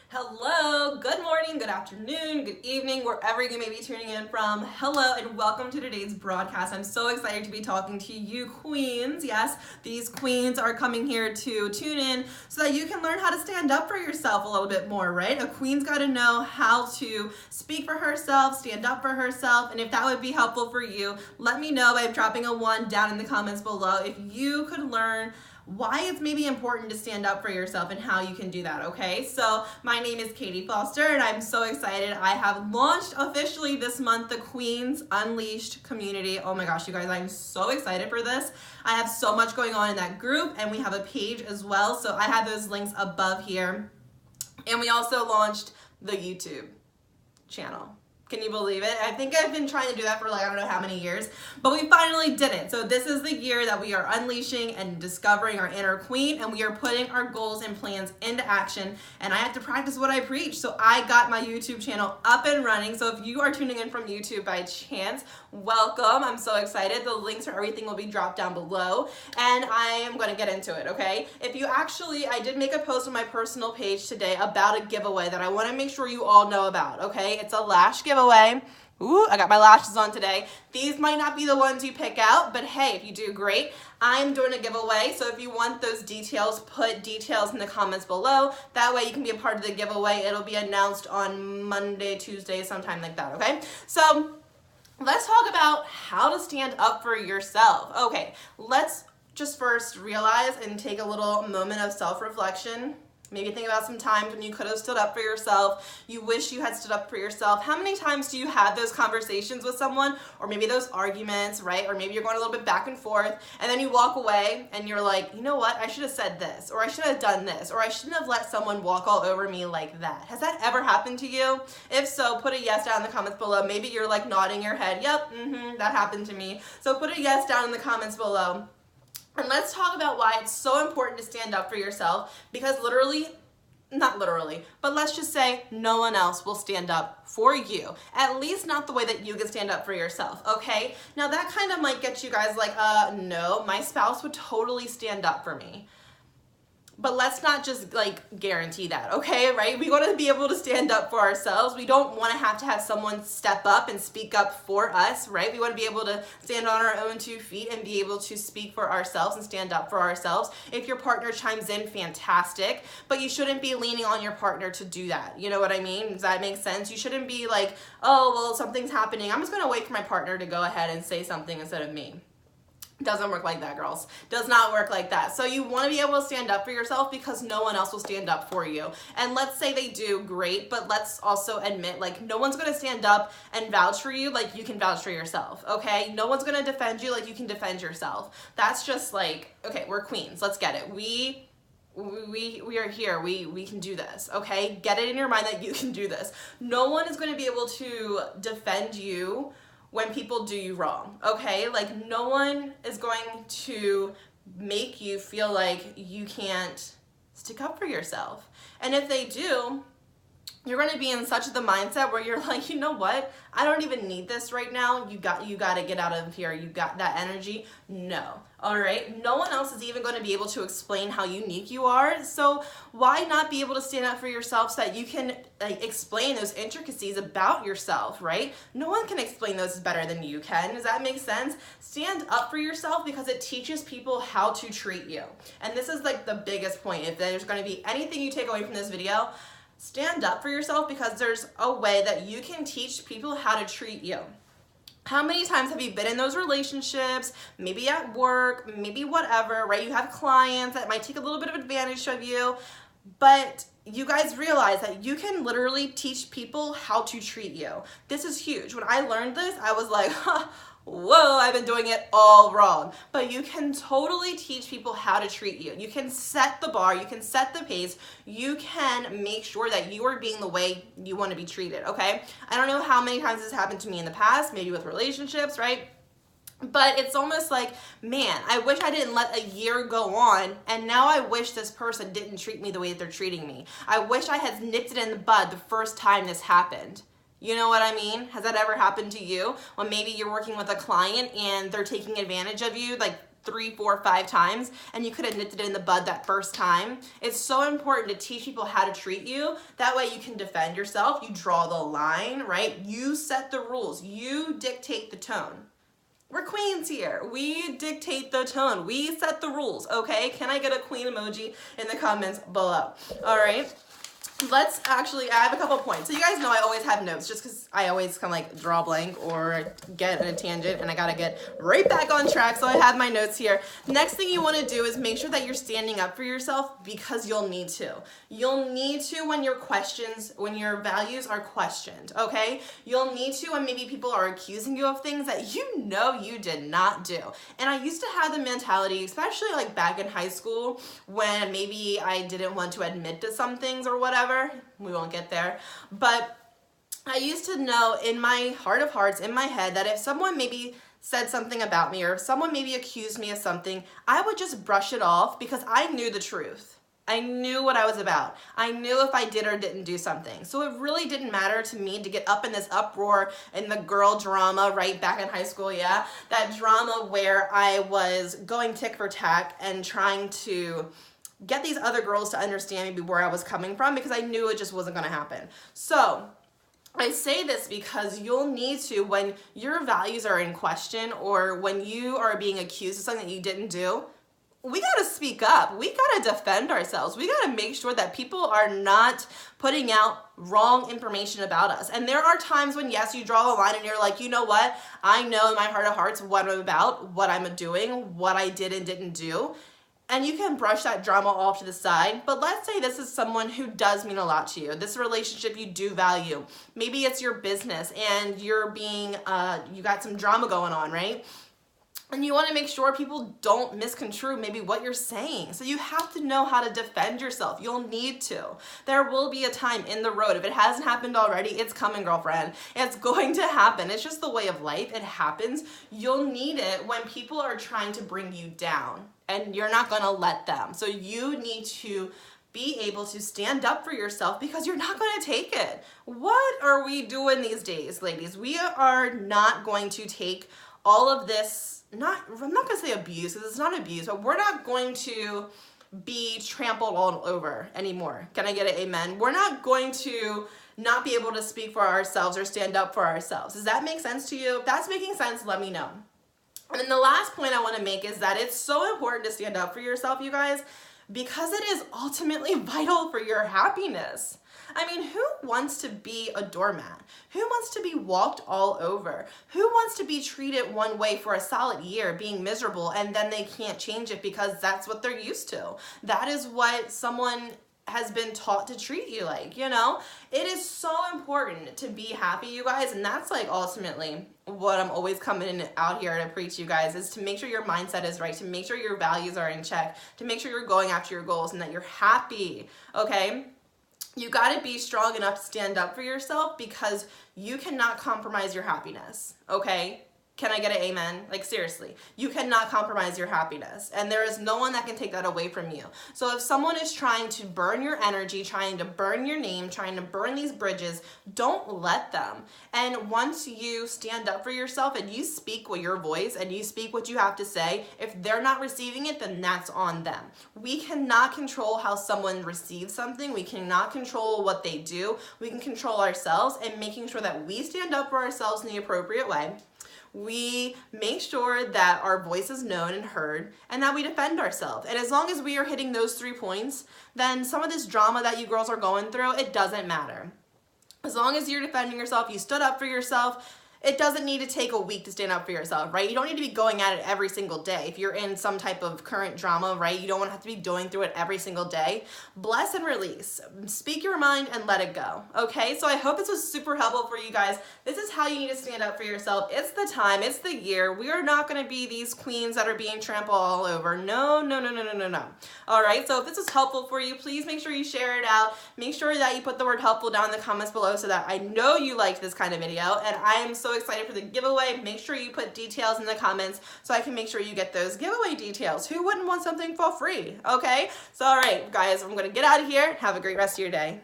Hello, good morning, good afternoon, good evening, wherever you may be tuning in from. Hello, and welcome to today's broadcast. I'm so excited to be talking to you queens. Yes, these queens are coming here to tune in so that you can learn how to stand up for yourself a little bit more, right? A queen's got to know how to speak for herself, stand up for herself, and if that would be helpful for you, let me know by dropping a 1 down in the comments below if you could learn why it's maybe important to stand up for yourself and how you can do that, okay? So my name is Katie Foster and I'm so excited. I have launched officially this month the Queens Unleashed community. Oh my gosh, you guys, I'm so excited for this. I have so much going on in that group and we have a page as well. So I have those links above here. And we also launched the YouTube channel. Can you believe it? I think I've been trying to do that for I don't know how many years, but we finally did it. So this is the year that we are unleashing and discovering our inner queen, and we are putting our goals and plans into action, and I have to practice what I preach. So I got my YouTube channel up and running. So if you are tuning in from YouTube by chance, welcome. I'm so excited. The links for everything will be dropped down below, and I am going to get into it, okay? I did make a post on my personal page today about a giveaway that I want to make sure you all know about, okay? It's a lash giveaway. Ooh, I got my lashes on today. These might not be the ones you pick out, but hey, if you do, great. I'm doing a giveaway, so if you want those details, put details in the comments below. That way you can be a part of the giveaway. It'll be announced on Monday, Tuesday, sometime like that, okay? So let's talk about how to stand up for yourself. Okay, let's just first realize and take a little moment of self-reflection. Maybe think about some times when you could have stood up for yourself. You wish you had stood up for yourself. How many times do you have those conversations with someone, or maybe those arguments, right? Or maybe you're going a little bit back and forth, and then you walk away and you're like, you know what? I should have said this, or I should have done this, or I shouldn't have let someone walk all over me like that. Has that ever happened to you? If so, put a yes down in the comments below. Maybe you're like nodding your head. Yep, that happened to me. So put a yes down in the comments below. And let's talk about why it's so important to stand up for yourself, because not literally, but let's just say no one else will stand up for you. At least not the way that you can stand up for yourself, okay? Now that kind of might get you guys like, no, my spouse would totally stand up for me. But let's not just like guarantee that, okay, right? We want to be able to stand up for ourselves. We don't want to have someone step up and speak up for us, right? We want to be able to stand on our own 2 feet and be able to speak for ourselves and stand up for ourselves. If your partner chimes in, fantastic, but you shouldn't be leaning on your partner to do that. You know what I mean? Does that make sense? You shouldn't be like, oh, well, something's happening. I'm just going to wait for my partner to go ahead and say something instead of me. Doesn't work like that, girls. Does not work like that. So you want to be able to stand up for yourself because no one else will stand up for you. And let's say they do, great, but let's also admit, like, no one's going to stand up and vouch for you like you can vouch for yourself, okay? No one's going to defend you like you can defend yourself. That's just like, okay, we're queens. Let's get it. We are here. We can do this, okay? Get it in your mind that you can do this. No one is going to be able to defend you when people do you wrong, okay? Like, no one is going to make you feel like you can't stick up for yourself. And if they do, you're going to be in such the mindset where you're like, you know what? I don't even need this right now. You got to get out of here. You got that energy. No. All right. No one else is even going to be able to explain how unique you are. So why not be able to stand up for yourself so that you can explain those intricacies about yourself, right? No one can explain those better than you can. Does that make sense? Stand up for yourself because it teaches people how to treat you. And this is like the biggest point. If there's going to be anything you take away from this video, stand up for yourself because there's a way that you can teach people how to treat you. How many times have you been in those relationships, maybe at work, maybe whatever, right? You have clients that might take a little bit of advantage of you, but you guys realize that you can literally teach people how to treat you. This is huge. When I learned this, I was like, whoa, I've been doing it all wrong. But you can totally teach people how to treat you. You can set the bar, you can set the pace, you can make sure that you are being the way you want to be treated, okay? I don't know how many times this happened to me in the past, maybe with relationships, right? But it's almost like, man, I wish I didn't let a year go on, and now I wish this person didn't treat me the way that they're treating me. I wish I had nipped it in the bud the first time this happened. You know what I mean? Has that ever happened to you? When maybe you're working with a client and they're taking advantage of you, like 3, 4, 5 times and you could have nipped it in the bud that first time. It's so important to teach people how to treat you. That way you can defend yourself. You draw the line, right? You set the rules. You dictate the tone. We're queens here. We dictate the tone. We set the rules, okay? Can I get a queen emoji in the comments below? All right. Let's actually, I have a couple points. So you guys know I always have notes just because I always kind of like draw a blank or get in a tangent and I got to get right back on track. So I have my notes here. Next thing you want to do is make sure that you're standing up for yourself because you'll need to. You'll need to when your values are questioned, okay? You'll need to when maybe people are accusing you of things that you know you did not do. And I used to have the mentality, especially like back in high school when maybe I didn't want to admit to some things or whatever. We won't get there. But I used to know in my heart of hearts, in my head, that if someone maybe said something about me or if someone maybe accused me of something, I would just brush it off because I knew the truth. I knew what I was about. I knew if I did or didn't do something. So it really didn't matter to me to get up in this uproar in the girl drama right back in high school, yeah? That drama where I was going tick for tack and trying to get these other girls to understand maybe where I was coming from because I knew it just wasn't going to happen. So I say this because you'll need to, when your values are in question or when you are being accused of something that you didn't do, we got to speak up. We got to defend ourselves. We got to make sure that people are not putting out wrong information about us. And there are times when, yes, you draw a line and you're like, you know what? I know in my heart of hearts what I'm about, what I'm doing, what I did and didn't do. And you can brush that drama off to the side, but let's say this is someone who does mean a lot to you. This relationship you do value. Maybe it's your business and you're being, you got some drama going on, right? And you want to make sure people don't misconstrue maybe what you're saying. So you have to know how to defend yourself. You'll need to. There will be a time in the road. If it hasn't happened already, it's coming, girlfriend. It's going to happen. It's just the way of life. It happens. You'll need it when people are trying to bring you down and you're not going to let them. So you need to be able to stand up for yourself because you're not going to take it. What are we doing these days, ladies? We are not going to take all of this, I'm not going to say abuse because it's not abuse, but we're not going to be trampled all over anymore. Can I get an amen? We're not going to not be able to speak for ourselves or stand up for ourselves. Does that make sense to you? If that's making sense, let me know. And then the last point I want to make is that it's so important to stand up for yourself, you guys, because it is ultimately vital for your happiness. I mean, who wants to be a doormat? Who wants to be walked all over? Who wants to be treated one way for a solid year, being miserable, and then they can't change it because that's what they're used to? That is what someone has been taught to treat you like, you know? It is so important to be happy, you guys, and that's like ultimately what I'm always coming out here to preach, you guys, is to make sure your mindset is right, to make sure your values are in check, to make sure you're going after your goals and that you're happy, okay? You got to be strong enough to stand up for yourself because you cannot compromise your happiness, okay? Can I get an amen? Like seriously, you cannot compromise your happiness and there is no one that can take that away from you. So if someone is trying to burn your energy, trying to burn your name, trying to burn these bridges, don't let them. And once you stand up for yourself and you speak with your voice and you speak what you have to say, if they're not receiving it, then that's on them. We cannot control how someone receives something. We cannot control what they do. We can control ourselves and making sure that we stand up for ourselves in the appropriate way. We make sure that our voice is known and heard and that we defend ourselves. And as long as we are hitting those 3 points, then some of this drama that you girls are going through, it doesn't matter. As long as you're defending yourself, you stood up for yourself, it doesn't need to take a week to stand up for yourself, right? You don't need to be going at it every single day. If you're in some type of current drama, right, you don't want to have to be going through it every single day. Bless and release. Speak your mind and let it go, okay? So I hope this was super helpful for you guys. This is how you need to stand up for yourself. It's the time. It's the year. We are not going to be these queens that are being trampled all over. No, no, no, no, no, no, no. All right, so if this was helpful for you, please make sure you share it out. Make sure that you put the word helpful down in the comments below so that I know you liked this kind of video, and I am so excited for the giveaway. Make sure you put details in the comments so I can make sure you get those giveaway details. Who wouldn't want something for free? Okay, so all right guys, I'm gonna get out of here. Have a great rest of your day.